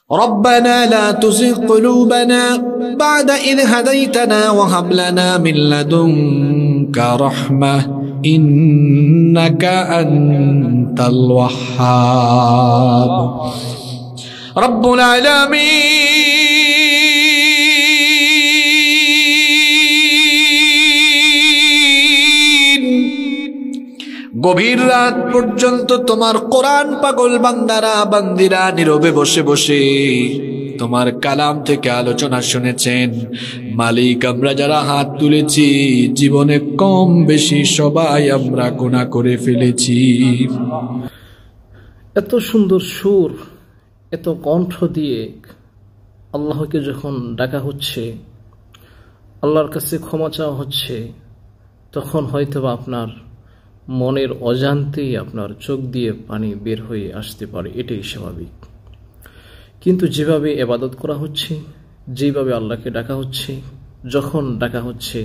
ربنا لا تزغ قلوبنا بعد إذ هديتنا وهب لنا من لدنك رحمة إنك أنت الوهاب رب العالمين গভীর রাত পর্যন্ত তোমার কোরআন পাগল বান্দারা বান্দিরা নীরবে বসে বসে তোমার কালাম থেকে আলোচনা শুনেছেন। মালিক, আমরা যারা হাত তুলেছি জীবনে কম বেশি সবাই আমরা গুনাহ করে ফেলেছি। এত সুন্দর সুর, এত কণ্ঠ দিয়ে আল্লাহকে যখন ডাকা হচ্ছে, আল্লাহর কাছে ক্ষমা চাওয়া হচ্ছে, তখন হয়তোবা আপনার মনের অজান্তেই আপনার চোখ দিয়ে পানি বের হয়ে আসতে পারে, এটাই স্বাভাবিক। কিন্তু যেভাবে ইবাদত করা হচ্ছে, যেভাবে আল্লাহকে ডাকা হচ্ছে, যখন ডাকা হচ্ছে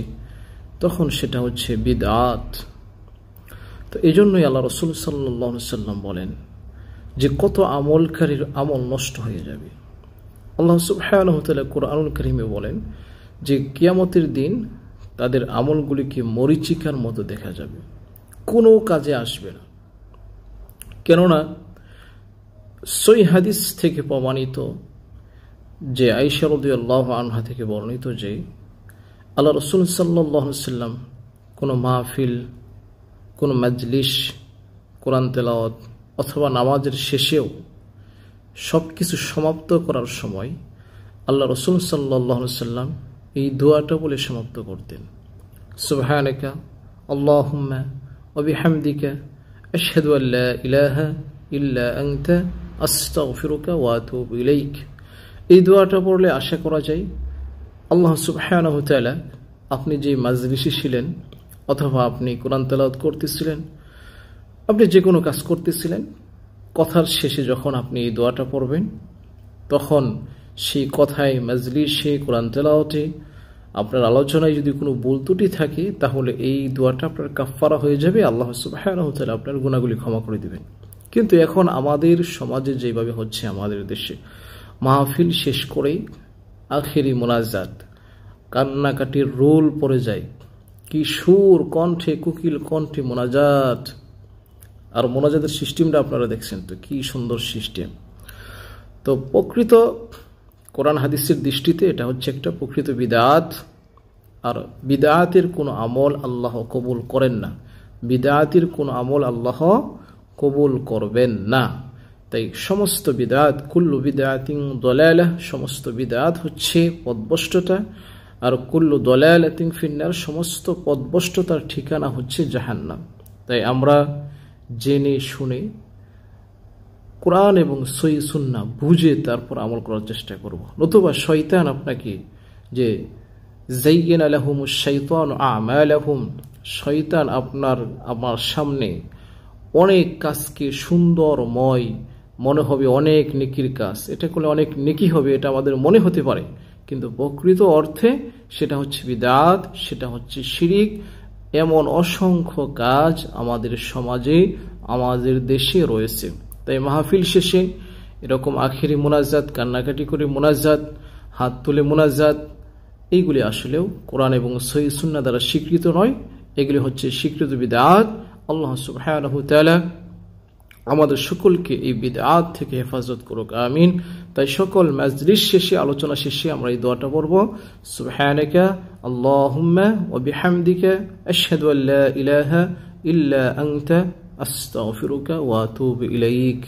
তখন সেটা হচ্ছে বিদআত। তো এই জন্যই আল্লাহ রাসূল সাল্লাল্লাহু আলাইহি সাল্লাম বলেন যে কত আমলকারীর আমল নষ্ট হয়ে যাবে। আল্লাহ সুবহানাহু ওয়া তাআলা কুরআনুল কারীমে বলেন যে কিয়ামতের দিন তাদের আমলগুলিকে মরীচিকার মতো দেখা যাবে, কোনো কাজে আসবে না। কেননা সহিহ হাদিস থেকে প্রমাণিত যে আয়েশা রাদিয়াল্লাহু আনহা থেকে বর্ণিত যে আল্লাহ রাসূল সাল্লাল্লাহু আলাইহি সাল্লাম কোনো মাহফিল, কোনো মাজলিস, কোরআন তেলাওয়াত অথবা নামাজের শেষেও সবকিছু সমাপ্ত করার সময় আল্লাহ রাসূল সাল্লাল্লাহু আলাইহি সাল্লাম এই দোয়াটা বলে সমাপ্ত করতেন, সুবহানাকা আল্লাহুম্মা ওয়া বিহামদিকা আশহাদু আল লা ইলাহা ইল্লা আনতা আস্তাগফিরুকা ওয়া আতুবু ইলাইক। এই দোয়াটা পড়লে আশা করা যায় আল্লাহ সুবহানাহু ওয়া তাআলা আপনি যে মাজলিসে ছিলেন অথবা আপনি কোরআন তেলাওয়াত করতেছিলেন, আপনি যে কোনো কাজ করতেছিলেন, কথার শেষে যখন আপনি এই দোয়াটা পড়বেন তখন সেই কথায়, মাজলিসে, কোরআন তেলাওয়াতে, আপনার আলোচনায় যদি কোনো ভুল ত্রুটি থাকে তাহলে এই দোয়াটা আপনার কাফফারা হয়ে যাবে, আল্লাহ সুবহানাহু ওয়া তাআলা আপনার গুনাহগুলি ক্ষমা করে দিবেন। কিন্তু এখন আমাদের সমাজে যেভাবে হচ্ছে, আমাদের দেশে মাহফিল শেষ করেই আখেরি মোনাজাত, কান্নাকাটির রোল পড়ে যায়, কি সুর কণ্ঠে, কোকিল কণ্ঠে মোনাজাত। আর মোনাজাতের সিস্টেমটা আপনারা দেখছেন তো, কি সুন্দর সিস্টেম। তো প্রকৃত কোরআন হাদিসের দৃষ্টিতে এটা হচ্ছে একটা প্রকৃত বিদআত। আর বিদআতের কোনো আমল আল্লাহ কবুল করেন না, বিদআতের কোনো আমল আল্লাহ কবুল করবেন না। তাই সমস্ত বিদআত, কুল্লু বিদআতিন দালালাহ, সমস্ত বিদআত হচ্ছে পথভ্রষ্টতা, আর কুল্লু দালালাতিন ফিন্নার, সমস্ত পথভ্রষ্টতার ঠিকানা হচ্ছে জাহান্নাম। তাই আমরা জেনে শুনে কোরআন এবং সহিহ সুন্নাহ বুঝে তারপর আমল করার চেষ্টা করব। নতুবা শয়তান আপনাকে যে যায়্যানা লাহুমুশ শাইতানু আমালাহুম, শয়তান আমার সামনে অনেক কাজকে সুন্দরময় মনে হবে, অনেক নেকির কাজ, এটা করলে অনেক নেকি হবে, এটা আমাদের মনে হতে পারে, কিন্তু প্রকৃত অর্থে সেটা হচ্ছে বিদআত, সেটা হচ্ছে শিরিক। এমন অসংখ্য কাজ আমাদের সমাজে, আমাদের দেশে রয়েছে। তাই মাহফিল শেষে এরকম আখেরি মোনাজাত, কান্নাকাটি করে মোনাজাত, হাত তুলে মোনাজাত, এইগুলি আসলেও কোরআন এবং সহিহ সুন্নাহ দ্বারা স্বীকৃত নয়, এগুলি হচ্ছে স্বীকৃত বিদআত। আল্লাহ সুবহানাহু ওয়া তাআলা আমাদের সকলকে এই বিদআত থেকে হেফাজত করুক, আমিন। তাই সকল মাজলিস শেষে, আলোচনা শেষে আমরা এই দোয়াটা পড়ব, সুবহানাকা আল্লাহুম্মা ওয়া বিহামদিকা আশহাদু আল লা ইলাহা ইল্লা আনতা আস্তাগফিরুকা ওয়া আতুবু ইলাইক।